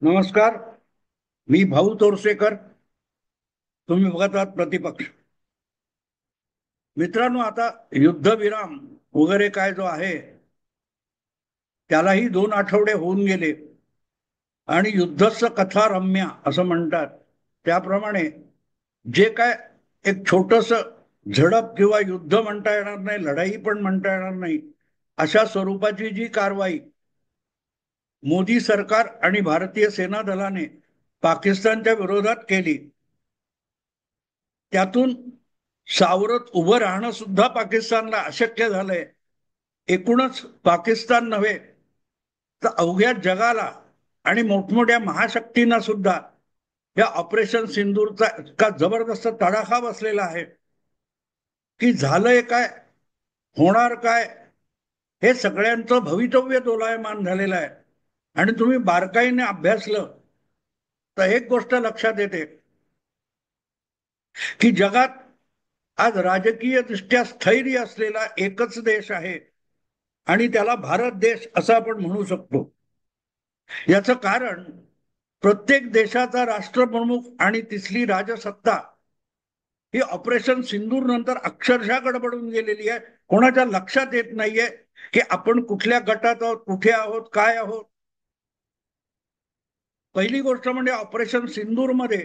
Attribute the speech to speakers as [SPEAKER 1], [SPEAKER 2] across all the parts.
[SPEAKER 1] नमस्कार. मी भाऊ तोरसेकर. तुम्ही बघत आहात प्रतिपक्ष. मित्रांनो, आता युद्धविराम वगैरे काय जो आहे त्यालाही 2 आठवडे होऊन गेले आणि युद्धस्थ कथा रम्या असं म्हणतात. त्याप्रमाणे जे काय एक छोटस झडप किंवा युद्ध म्हणता येणार नाही, लढाई पण म्हणता येणार नाही, अशा स्वरूपाची जी कारवाई मोदी सरकार आणि भारतीय सेना दलाने पाकिस्तानच्या विरोधात केली, त्यातून सावरत उभं राहणं सुद्धा पाकिस्तानला अशक्य झालंय. एकूणच पाकिस्तान नव्हे तर अवघ्या जगाला आणि मोठमोठ्या महाशक्तींना सुद्धा या ऑपरेशन सिंदूरचा इतका जबरदस्त तडाखा बसलेला आहे की झालंय काय, होणार काय, हे सगळ्यांचं भवितव्य दोलायमान झालेलं आहे. आणि तुम्ही बारकाईने अभ्यासलं तर एक गोष्ट लक्षात येते की जगात आज राजकीय दृष्ट्या स्थैर्य असलेला एकच देश आहे आणि त्याला भारत देश असं आपण म्हणू शकतो. याचं कारण प्रत्येक देशाचा राष्ट्रप्रमुख आणि तिथली राजसत्ता ही ऑपरेशन सिंदूर नंतर अक्षरशः गडबडून गेलेली आहे. कोणाच्या लक्षात येत नाहीये की आपण कुठल्या गटात आहोत, कुठे आहोत, काय आहोत. पहिली गोष्ट म्हणजे ऑपरेशन सिंदूर मध्ये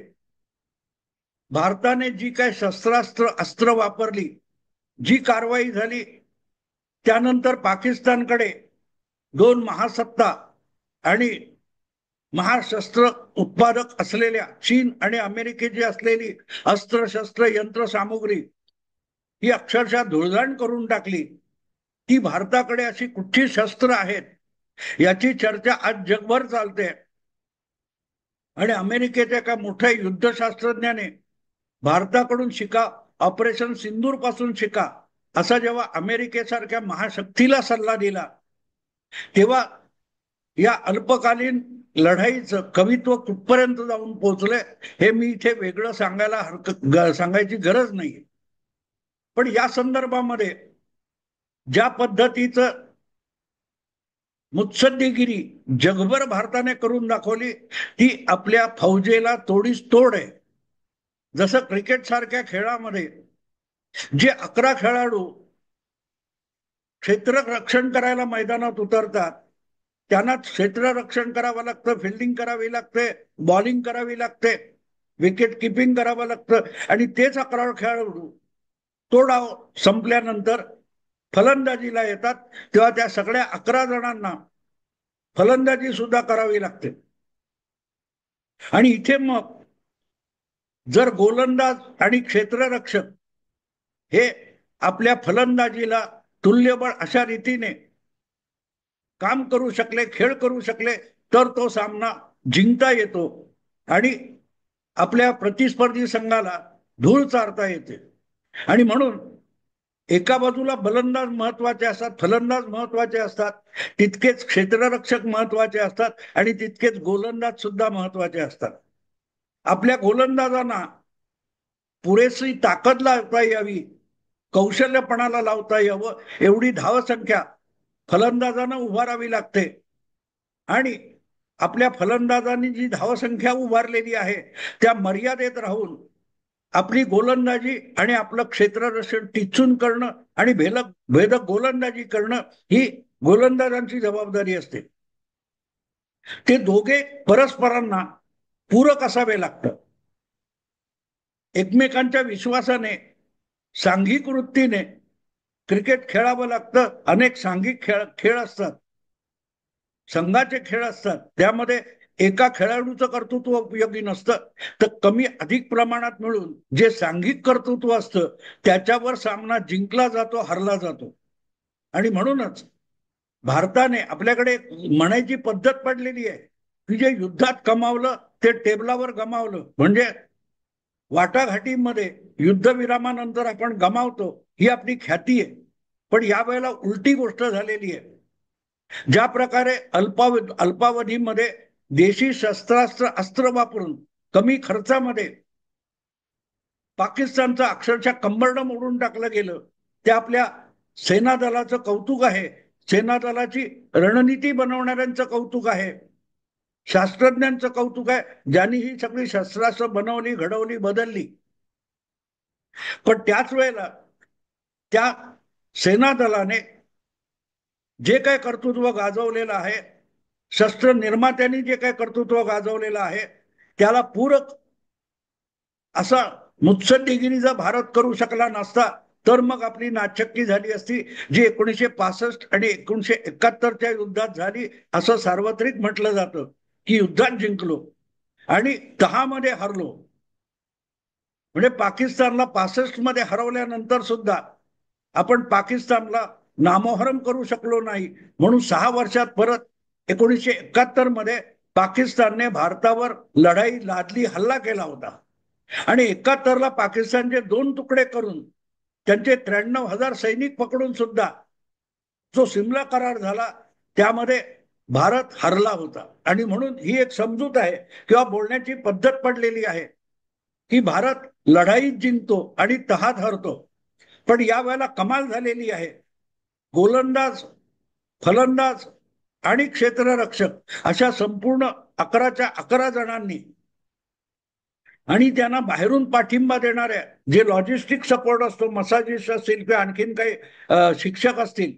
[SPEAKER 1] भारताने जी काय शस्त्रास्त्र अस्त्र वापरली, जी कारवाई झाली, त्यानंतर पाकिस्तानकडे दोन महासत्ता आणि महाशस्त्र उत्पादक असलेल्या चीन आणि अमेरिकेची असलेली अस्त्र-शस्त्र यंत्रसामुग्री ही अक्षरशः धुळदाण करून टाकली. ती भारताकडे अशी कुठची शस्त्र आहेत याची चर्चा आज जगभर चालते. आणि अमेरिकेच्या एका मोठ्या युद्धशास्त्रज्ञाने भारताकडून शिका, ऑपरेशन सिंदूर पासून शिका, असा जेव्हा अमेरिकेसारख्या महाशक्तीला सल्ला दिला, तेव्हा या अल्पकालीन लढाईचं कवित्व कुठपर्यंत जाऊन पोहोचलंय हे मी इथे वेगळं सांगायची गरज नाही. पण या संदर्भामध्ये ज्या पद्धतीचं मुत्सद्देगिरी जगभर भारताने करून दाखवली, ती आपल्या फौजेला तोडीस तोड आहे. जसं क्रिकेट सारख्या खेळामध्ये जे 11 खेळाडू क्षेत्ररक्षण करायला मैदानात उतरतात, त्यांना क्षेत्ररक्षण करावं लागतं, फिल्डिंग करावी लागते, बॉलिंग करावी लागते, विकेट किपिंग करावं लागतं. आणि तेच 11 खेळाडू तो डाव संपल्यानंतर फलंदाजीला येतात, तेव्हा त्या सगळ्या 11 जणांना फलंदाजी सुद्धा करावी लागते. आणि इथे मग जर गोलंदाज आणि क्षेत्ररक्षक हे आपल्या फलंदाजीला तुल्यबळ अशा रीतीने काम करू शकले, खेळ करू शकले, तर तो सामना जिंकता येतो आणि आपल्या प्रतिस्पर्धी संघाला धूळ चारता येते. आणि म्हणून एका बाजूला फलंदाज महत्वाचे असतात, फलंदाज महत्वाचे असतात, तितकेच क्षेत्ररक्षक महत्वाचे असतात आणि तितकेच गोलंदाज सुद्धा महत्वाचे असतात. आपल्या गोलंदाजांना पुरेशी ताकद लावता यावी, कौशल्यपणाला लावता यावं, एवढी धावसंख्या फलंदाजांना उभारावी लागते. आणि आपल्या फलंदाजांनी जी धावसंख्या उभारलेली आहे त्या मर्यादेत राहून आपली गोलंदाजी आणि आपलं क्षेत्ररक्षण टिचून करणं आणि भेदक गोलंदाजी करणं ही गोलंदाजांची जबाबदारी असते. ते दोघे परस्परांना पूरक असावे लागतं. एकमेकांच्या विश्वासाने, सांघिक वृत्तीने क्रिकेट खेळावं लागतं. अनेक सांघिक खेळ असतात, संघाचे खेळ असतात, त्यामध्ये एका खेळाडूचं कर्तृत्व उपयोगी नसतं, तर कमी अधिक प्रमाणात मिळून जे सांघिक कर्तृत्व असतं त्याच्यावर सामना जिंकला जातो, हरला जातो. आणि म्हणूनच भारताने आपल्याकडे म्हणायची पद्धत पडलेली आहे की जे युद्धात कमावलं ते टेबलावर गमावलं. म्हणजे वाटाघाटीमध्ये युद्धविरामानंतर आपण गमावतो ही आपली ख्याती आहे. पण यावेळेला उलटी गोष्ट झालेली आहे. ज्या प्रकारे अल्पावधीमध्ये देशी शस्त्रास्त्र अस्त्र वापरून कमी खर्चामध्ये पाकिस्तानचं अक्षरशः कंबरडं मोडून टाकलं गेलं, ते आपल्या सेना दलाचं कौतुक आहे, सेना दलाची रणनीती बनवणाऱ्यांचं कौतुक आहे. शास्त्रज्ञांचं कौतुक आहे, ज्यांनी ही सगळी शस्त्रास्त्र बनवली, घडवली, बदलली. पण त्याच वेळेला त्या सेना दलाने जे काय कर्तृत्व गाजवलेलं आहे, शस्त्र निर्मात्यांनी जे काय कर्तृत्व गाजवलेलं आहे, त्याला पूरक असा मुत्सद्देगिरीचा भारत करू शकला नसता, तर मग आपली नाचक्की झाली असती, जी 1965 आणि 1971च्या युद्धात झाली. असं सार्वत्रिक म्हटलं जातं की युद्धात जिंकलो आणि 10 मध्ये हरलो. म्हणजे पाकिस्तानला 65 मध्ये हरवल्यानंतर सुद्धा आपण पाकिस्तानला नामोहरम करू शकलो नाही. म्हणून 6 वर्षात परत 1971 मध्ये पाकिस्तानने भारतावर लढाई लादली, हल्ला केला होता. आणि 71ला पाकिस्तानचे 2 तुकडे करून त्यांचे 93,000 सैनिक पकडून सुद्धा जो सिमला करार झाला, त्यामध्ये भारत हरला होता. आणि म्हणून ही एक समजूत आहे किंवा बोलण्याची पद्धत पडलेली आहे की भारत लढाईत जिंकतो आणि तहात हरतो. पण या वेळेला कमाल झालेली आहे. गोलंदाज, फलंदाज आणि क्षेत्ररक्षक अशा संपूर्ण 11च्या 11 जणांनी आणि त्यांना बाहेरून पाठिंबा देणाऱ्या जे लॉजिस्टिक सपोर्ट असतो, मसाजिस्ट असतील किंवा आणखीन काही शिक्षक असतील,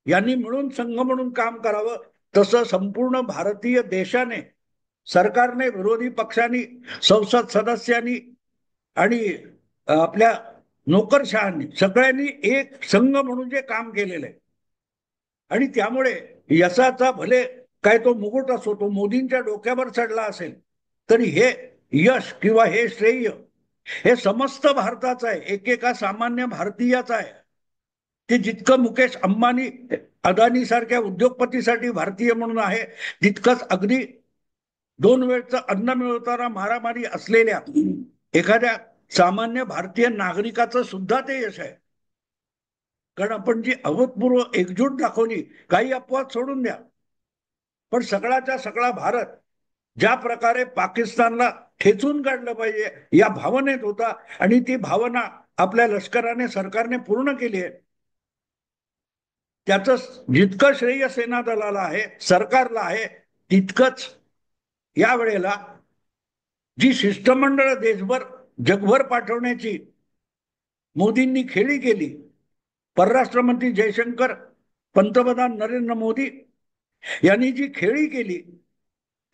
[SPEAKER 1] यांनी मिळून संघ म्हणून काम करावं. तसं संपूर्ण भारतीय देशाने, सरकारने, विरोधी पक्षांनी, संसद सदस्यांनी आणि आपल्या नोकरशहांनी सगळ्यांनी एक संघ म्हणून जे काम केलेलं आहे. आणि त्यामुळे यशाचा भले काय तो मुकुट असो, तो मोदींच्या डोक्यावर चढला असेल, तरी हे यश किंवा हे श्रेय हे समस्त भारताचं आहे, एकेका सामान्य भारतीयाचं आहे. ते जितकं मुकेश अंबानी, अदानी सारख्या उद्योगपतीसाठी भारतीय म्हणून आहे, तितकंच अगदी 2 वेळचं अन्न मिळवताना मारामारी असलेल्या एखाद्या सामान्य भारतीय नागरिकाचं सुद्धा ते यश आहे. कारण आपण जी अभूतपूर्व एकजूट दाखवली, काही अपवाद सोडून द्या, पण सगळाच्या सगळा भारत ज्या प्रकारे पाकिस्तानला ठेचून काढलं पाहिजे या भावनेत होता, आणि ती भावना आपल्या लष्कराने, सरकारने पूर्ण केली आहे. त्याचं जितकं श्रेय सेना दलाला आहे, सरकारला आहे, तितकंच या वेळेला जी शिष्टमंडळ देशभर, जगभर पाठवण्याची मोदींनी खेळी केली, परराष्ट्र मंत्री जयशंकर, पंतप्रधान नरेंद्र मोदी यांनी जी खेळी केली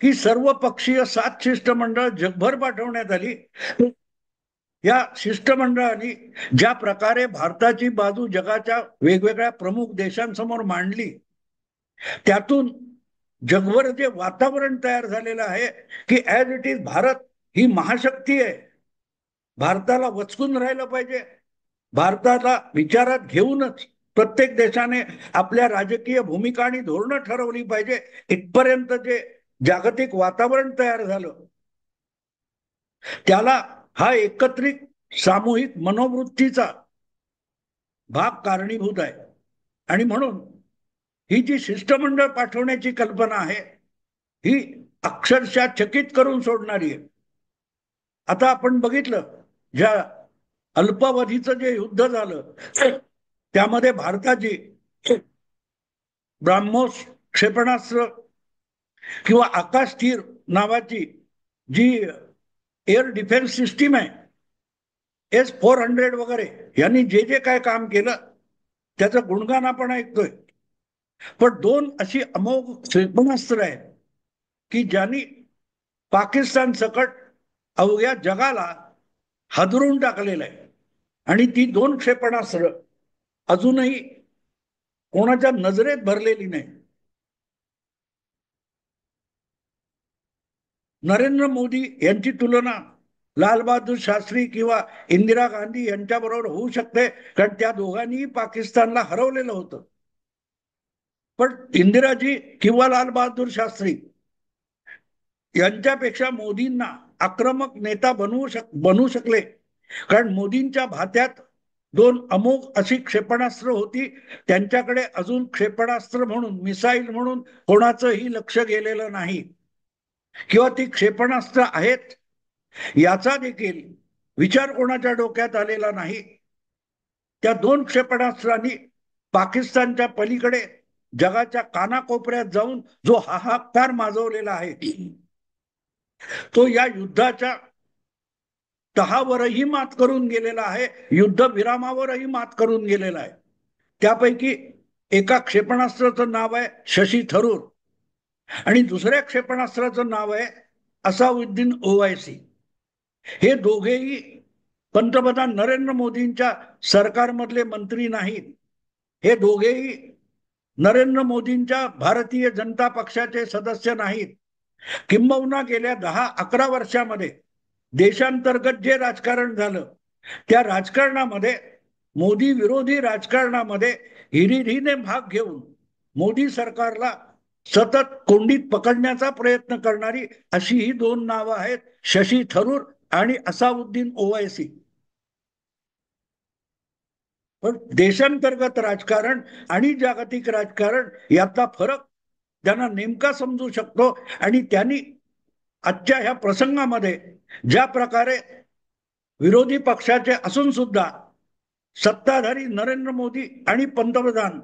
[SPEAKER 1] की सर्व पक्षीय 7 शिष्टमंडळ जगभर पाठवण्यात आली. या शिष्टमंडळाने ज्या प्रकारे भारताची बाजू जगाच्या वेगवेगळ्या प्रमुख देशांसमोर मांडली, त्यातून जगभर जे वातावरण तयार झालेलं आहे की ऍज इट इज भारत ही महाशक्ती आहे, भारताला वचकून राहिलं पाहिजे, भारताला विचारात घेऊनच प्रत्येक देशाने आपल्या राजकीय भूमिका आणि धोरणं ठरवली पाहिजे, इथपर्यंत जे जागतिक वातावरण तयार झालं, त्याला हा एकत्रित सामूहिक मनोवृत्तीचा भाग कारणीभूत आहे. आणि म्हणून ही जी शिष्टमंडळ पाठवण्याची कल्पना आहे, ही अक्षरशः चकित करून सोडणारी आहे. आता आपण बघितलं, ज्या अल्पावधीचं जे युद्ध झालं, त्यामध्ये भारताची ब्राह्मोस क्षेपणास्त्र किंवा आकाश तीर नावाची जी एअर डिफेन्स सिस्टीम आहे, S-400 वगैरे, यांनी जे जे काय काम केलं त्याचं गुणगान आपण ऐकतोय. पण 2 अशी अमोघ क्षेपणास्त्र आहेत की ज्यांनी पाकिस्तान सकट अवघ्या जगाला हादरून टाकलेलं आहे. आणि ती 2 क्षेपणास्त्र अजूनही कोणाच्या नजरेत भरलेली नाही. नरेंद्र मोदी यांची तुलना लाल बहादूर शास्त्री किंवा इंदिरा गांधी यांच्याबरोबर होऊ शकते, कारण त्या दोघांनीही पाकिस्तानला हरवलेलं होतं. पण इंदिराजी किंवा लाल बहादूर शास्त्री यांच्यापेक्षा मोदींना आक्रमक नेता बनवू शकले, कारण मोदींच्या भात्यात 2 अमोघ अशी क्षेपणास्त्र होती. त्यांच्याकडे अजून क्षेपणास्त्र म्हणून, मिसाईल म्हणून कोणाचंही लक्ष गेलेलं नाही, किंवा ती क्षेपणास्त्र आहेत याचा देखील विचार कोणाच्या डोक्यात आलेला नाही. त्या 2 क्षेपणास्त्रांनी पाकिस्तानच्या पलीकडे जगाच्या कानाकोपऱ्यात जाऊन जो हाहाकार माजवलेला आहे, तो या युद्धाच्या तहावरही मात करून गेलेला आहे, युद्ध विरामावरही मात करून गेलेला आहे. त्यापैकी एका क्षेपणास्त्राचं नाव आहे शशी थरूर आणि दुसऱ्या क्षेपणास्त्राचं नाव आहे असाउद्दीन ओवैसी. हे दोघेही पंतप्रधान नरेंद्र मोदींच्या सरकारमधले मंत्री नाहीत. हे दोघेही नरेंद्र मोदींच्या भारतीय जनता पक्षाचे सदस्य नाहीत. किंबहुना गेल्या 10-11 वर्षामध्ये देशांतर्गत जे राजकारण झालं त्या राजकारणामध्ये, मोदी विरोधी राजकारणामध्ये हिरिरीने भाग घेऊन मोदी सरकारला सतत कोंडीत पकडण्याचा प्रयत्न करणारी अशी ही दोन नावं आहेत, शशी थरूर आणि असाउद्दीन ओवैसी. पण देशांतर्गत राजकारण आणि जागतिक राजकारण यातला फरक त्यांना नेमका समजू शकतो आणि त्यांनी आजच्या ह्या प्रसंगामध्ये ज्या प्रकारे विरोधी पक्षाचे असून सुद्धा सत्ताधारी नरेंद्र मोदी आणि पंतप्रधान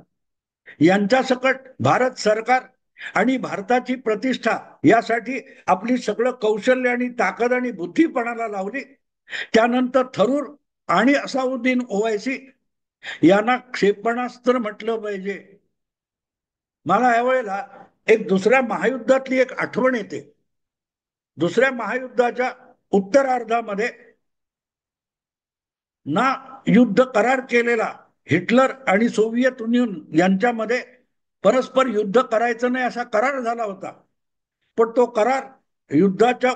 [SPEAKER 1] यांच्या सकट भारत सरकार आणि भारताची प्रतिष्ठा यासाठी आपली सगळं कौशल्य आणि ताकद आणि बुद्धिपणाला लावली. त्यानंतर थरूर आणि असाउद्दीन ओवैसी यांना क्षेपणास्त्र म्हटलं पाहिजे. मला यावेळेला एक दुसऱ्या महायुद्धातली एक आठवण येते. दुसऱ्या महायुद्धाच्या उत्तरार्धामध्ये ना युद्ध करार केलेला हिटलर आणि सोव्हिएत युनियन यांच्यामध्ये परस्पर युद्ध करायचं नाही असा करार झाला होता. पण तो करार युद्धाच्या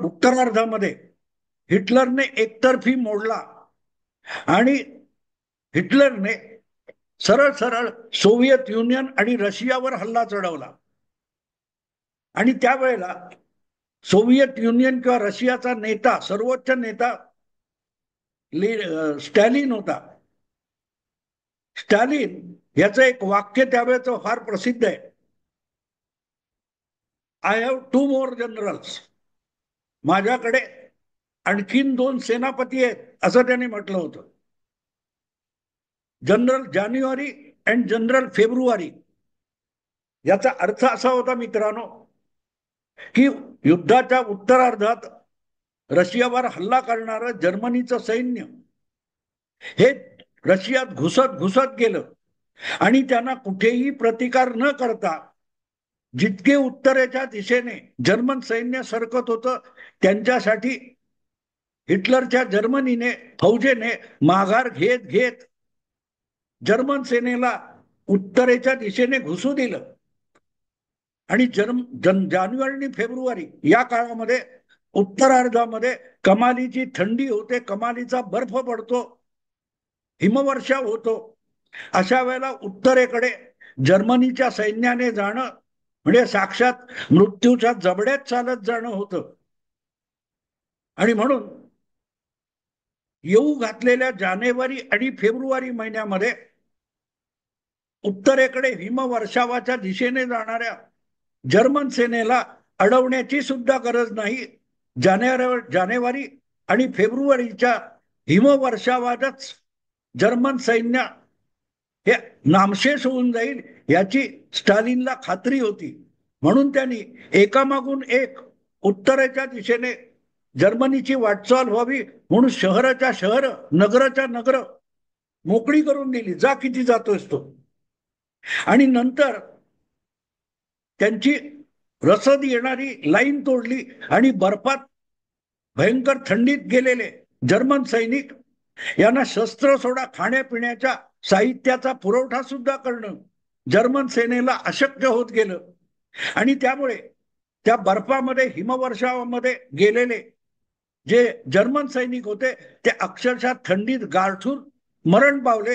[SPEAKER 1] उत्तरार्धामध्ये हिटलरने एकतर्फी मोडला आणि हिटलरने सरळ सरळ सोव्हिएत युनियन आणि रशियावर हल्ला चढवला. आणि त्यावेळेला सोव्हिएत युनियन किंवा रशियाचा नेता, सर्वोच्च नेता स्टॅलिन होता. स्टॅलिन याचं एक वाक्य त्यावेळेचं फार प्रसिद्ध आहे, आय हॅव 2 मोर जनरल्स. माझ्याकडे आणखीन 2 सेनापती आहेत असं त्यांनी म्हटलं होतं. General January and general February. याचा अर्थ असा होता मित्रांनो की युद्धाच्या उत्तरार्धात रशियावर हल्ला करणारं जर्मनीचं सैन्य हे रशियात घुसत घुसत गेलं आणि त्यांना कुठेही प्रतिकार न करता जितके उत्तरेच्या दिशेने जर्मन सैन्य सरकत होतं त्यांच्यासाठी हिटलरच्या जर्मनीने फौजेने माघार घेत घेत जर्मन सेनेला उत्तरेच्या दिशेने घुसू दिलं. आणि जानेवारी आणि फेब्रुवारी या काळामध्ये उत्तरार्धामध्ये कमालीची थंडी होते, कमालीचा बर्फ पडतो, हिमवर्षाव होतो. अशा वेळेला उत्तरेकडे जर्मनीच्या सैन्याने जाणं म्हणजे साक्षात मृत्यूच्या जबड्यात चालत जाणं होतं. आणि म्हणून येऊ घातलेल्या जानेवारी आणि फेब्रुवारी महिन्यामध्ये उत्तरेकडे हिमवर्षावाच्या दिशेने जाणाऱ्या जर्मन सेनेला अडवण्याची सुद्धा गरज नाही. जानेवारी आणि फेब्रुवारीच्या हिमवर्षावातच जर्मन सैन्य हे नामशेष होऊन जाईल याची स्टालिनला खात्री होती. म्हणून त्यांनी एकामागून एक उत्तरेच्या दिशेने जर्मनीची वाटचाल व्हावी म्हणून शहराच्या शहर, नगराच्या नगर मोकळी करून दिली. जा किती जातोयस तो. आणि नंतर त्यांची रसद येणारी लाईन तोडली आणि बर्फात भयंकर थंडीत गेलेले जर्मन सैनिक यांना शस्त्र सोडा खाण्यापिण्याच्या साहित्याचा पुरवठा सुद्धा करणं जर्मन सेनेला अशक्य होत गेलं. आणि त्यामुळे त्या बर्फामध्ये हिमवर्षावामध्ये गेलेले जे जर्मन सैनिक होते ते अक्षरशः थंडीत गारठून मरण पावले.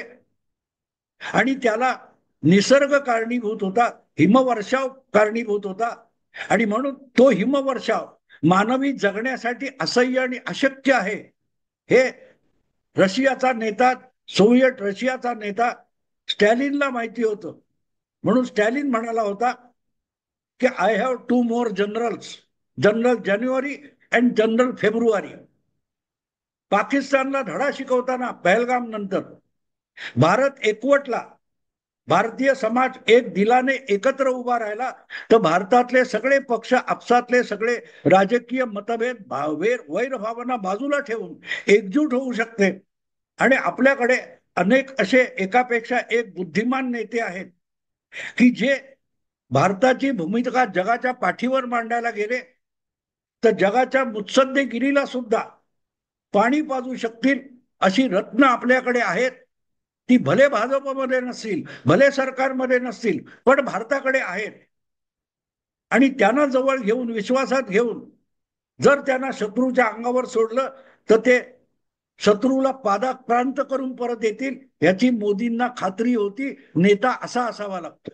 [SPEAKER 1] आणि त्याला निसर्ग कारणीभूत होता, हिमवर्षाव कारणीभूत होता. आणि म्हणून तो हिमवर्षाव मानवी जगण्यासाठी असह्य आणि अशक्य आहे हे रशियाचा नेता, सोव्हिएट रशियाचा नेता स्टॅलिनला माहिती होतं. म्हणून स्टॅलिन म्हणाला होता की I have 2 more generals, general January and general February. पाकिस्तानला धडा शिकवताना पहलगाम नंतर भारत एकवटला, भारतीय समाज एक दिलाने एकत्र उभा राहिला तर भारतातले सगळे पक्ष, आपसातले सगळे राजकीय मतभेद, वैरभावना बाजूला ठेवून एकजूट होऊ शकते. आणि आपल्याकडे अनेक असे एकापेक्षा एक बुद्धिमान नेते आहेत की जे भारताची भूमिका जगाच्या पाठीवर मांडायला गेले तर जगाच्या मुत्सद्देगिरीला सुद्धा पाणी पाजू शकतील अशी रत्न आपल्याकडे आहेत. ती भले भाजपमध्ये नसतील, भले सरकारमध्ये नसतील, पण भारताकडे आहेत. आणि त्यांना जवळ घेऊन, विश्वासात घेऊन जर त्यांना शत्रूच्या अंगावर सोडलं तर ते शत्रूला पादाक्रांत करून परत येतील याची मोदींना खात्री होती. नेता असा असावा लागतो.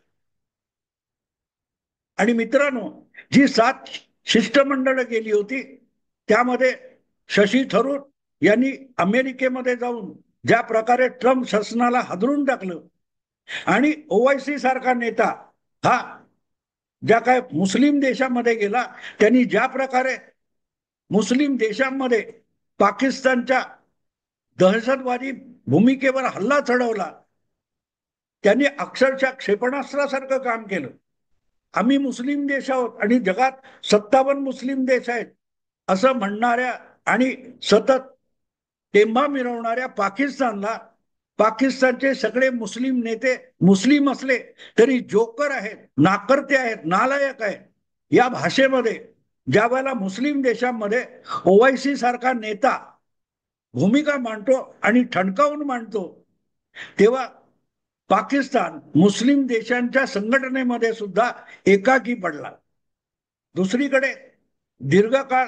[SPEAKER 1] आणि मित्रांनो, जी 7 शिष्टमंडळ गेली होती त्यामध्ये शशी थरूर यांनी अमेरिकेमध्ये जाऊन ज्या प्रकारे ट्रम्प शासनाला हादरून टाकलं आणि ओवायसी सारखा नेता हा ज्या काय मुस्लिम देशामध्ये गेला, त्यांनी ज्या प्रकारे मुस्लिम देशांमध्ये पाकिस्तानच्या दहशतवादी भूमिकेवर हल्ला चढवला, त्यांनी अक्षरशः क्षेपणास्त्रासारखं काम केलं. आम्ही मुस्लिम देश आहोत आणि जगात 57 मुस्लिम देश आहेत असं म्हणणाऱ्या आणि सतत टेंबा मिरवणाऱ्या पाकिस्तानला पाकिस्तानचे सगळे मुस्लिम नेते मुस्लिम असले तरी जोकर आहेत, नाकर्ते आहेत, नालायक आहेत या भाषेमध्ये ज्या वेळेला मुस्लिम देशांमध्ये ओवायसी सारखा नेता भूमिका मांडतो आणि ठणकावून मांडतो, तेव्हा पाकिस्तान मुस्लिम देशांच्या संघटनेमध्ये सुद्धा एकाकी पडला. दुसरीकडे दीर्घकाळ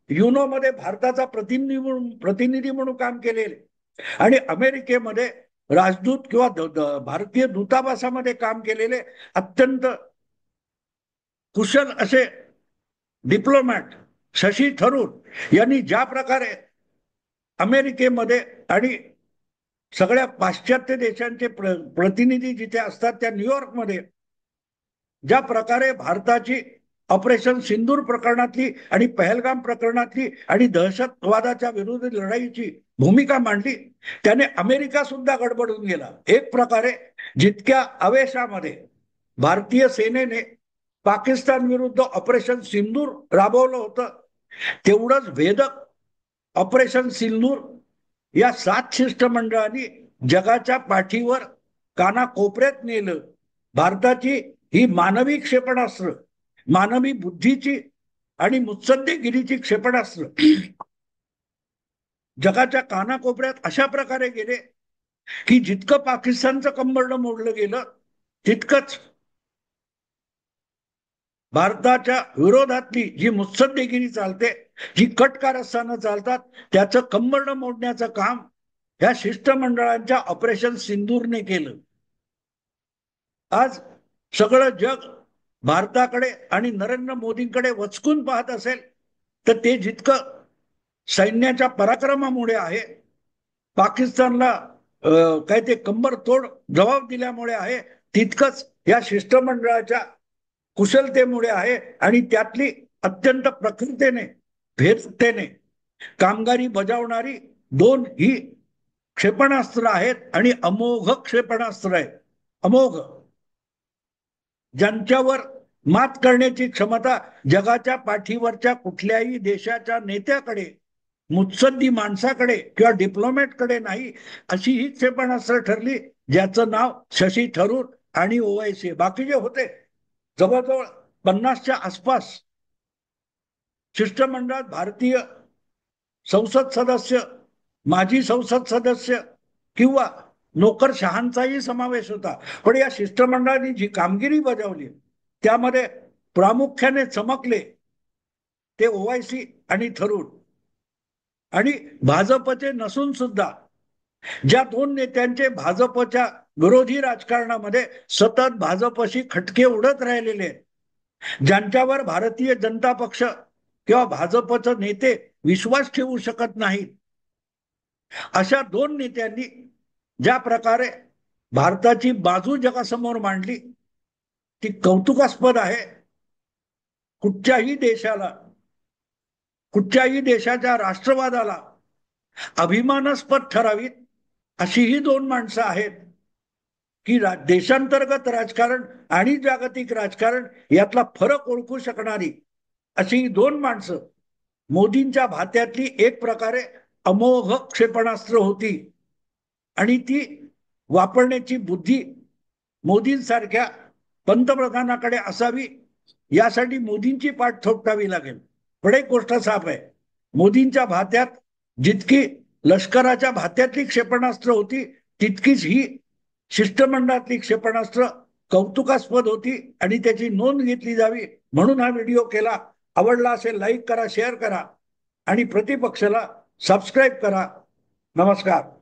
[SPEAKER 1] युनोमध्ये भारताचा प्रतिनिधी म्हणून काम केलेले आणि अमेरिकेमध्ये राजदूत किंवा भारतीय दूतावासामध्ये काम केलेले अत्यंत कुशल असे डिप्लोमॅट शशी थरूर यांनी ज्या प्रकारे अमेरिकेमध्ये आणि सगळ्या पाश्चात्य देशांचे प्रतिनिधी जिथे असतात त्या न्यूयॉर्कमध्ये ज्या प्रकारे भारताची ऑपरेशन सिंदूर प्रकरणातली आणि पहलगाम प्रकरणातली आणि दहशतवादाच्या विरुद्ध लढाईची भूमिका मांडली, त्याने अमेरिका सुद्धा गडबडून गेला. एक प्रकारे जितक्या आवेशामध्ये भारतीय सेनेने पाकिस्तान विरुद्ध ऑपरेशन सिंदूर राबवलं होतं तेवढंच भेदक ऑपरेशन सिंदूर या 7 शिष्टमंडळांनी जगाच्या पाठीवर कानाकोपऱ्यात नेलं. भारताची ही मानवी क्षेपणास्त्र, मानवी बुद्धीची आणि मुत्सद्देगिरीची क्षेपणास्त्र जगाच्या कानाकोपऱ्यात अशा प्रकारे गेले की जितकं पाकिस्तानचं कंबरड मोडलं गेलं तितकंच भारताच्या विरोधातली जी मुत्सद्देगिरी चालते, जी कट कारस्थानं चालतात, त्याचं कंबरड मोडण्याचं काम ह्या शिष्टमंडळांच्या ऑपरेशन सिंदूरने केलं. आज सगळं जग भारताकडे आणि नरेंद्र मोदींकडे वचकून पाहत असेल तर ते जितकं सैन्याच्या पराक्रमामुळे आहे, पाकिस्तानला काय ते कंबर तोड जबाब दिल्यामुळे आहे, तितकंच या शिष्टमंडळाच्या कुशलतेमुळे आहे आणि त्यातली अत्यंत प्रखरतेने, भेदतेने कामगारी बजावणारी 2 ही क्षेपणास्त्र आहेत आणि अमोघ क्षेपणास्त्र आहेत. अमोघ, ज्यांच्यावर मात करण्याची क्षमता जगाच्या पाठीवरच्या कुठल्याही देशाच्या नेत्याकडे, मुत्सद्दी माणसाकडे किंवा डिप्लोमॅटकडे नाही, अशी ही क्षेपणास्त्र ठरली ज्याचं नाव शशी थरूर आणि ओवायसी. बाकी जे होते जवळजवळ 50च्या आसपास शिष्टमंडळात भारतीय संसद सदस्य, माजी संसद सदस्य किंवा नोकरशहांचाही समावेश होता. पण या शिष्टमंडळाने जी कामगिरी बजावली त्यामध्ये प्रामुख्याने चमकले ते ओवायसी आणि थरूर. आणि भाजपचे नसून सुद्धा ज्या 2 नेत्यांचे भाजपच्या विरोधी राजकारणामध्ये सतत भाजपशी खटके उडत राहिलेले, ज्यांच्यावर भारतीय जनता पक्ष किंवा भाजपचे नेते विश्वास ठेवू शकत नाहीत, अशा 2 नेत्यांनी ज्या प्रकारे भारताची बाजू जगासमोर मांडली ती कौतुकास्पद आहे. कुठच्याही देशाला, कुठच्याही देशाच्या राष्ट्रवादाला अभिमानास्पद ठरावीत अशी ही 2 माणसं आहेत की देशांतर्गत राजकारण आणि जागतिक राजकारण यातला फरक ओळखू शकणारी अशी ही दोन माणसं मोदींच्या भात्यातली एक प्रकारे अमोघ क्षेपणास्त्र होती आणि ती वापरण्याची बुद्धी मोदींसारख्या पंतप्रधानाकडे असावी यासाठी मोदींची पाठ थोपटावी लागेल. पण एक गोष्ट साफ आहे, मोदींच्या भात्यात जितकी लष्कराच्या भात्यातली क्षेपणास्त्र होती तितकीच ही शिष्टमंडळातली क्षेपणास्त्र कौतुकास्पद होती आणि त्याची नोंद घेतली जावी म्हणून हा व्हिडिओ केला. आवडला असेल लाईक करा, शेअर करा आणि प्रतिपक्षाला सबस्क्राईब करा. नमस्कार.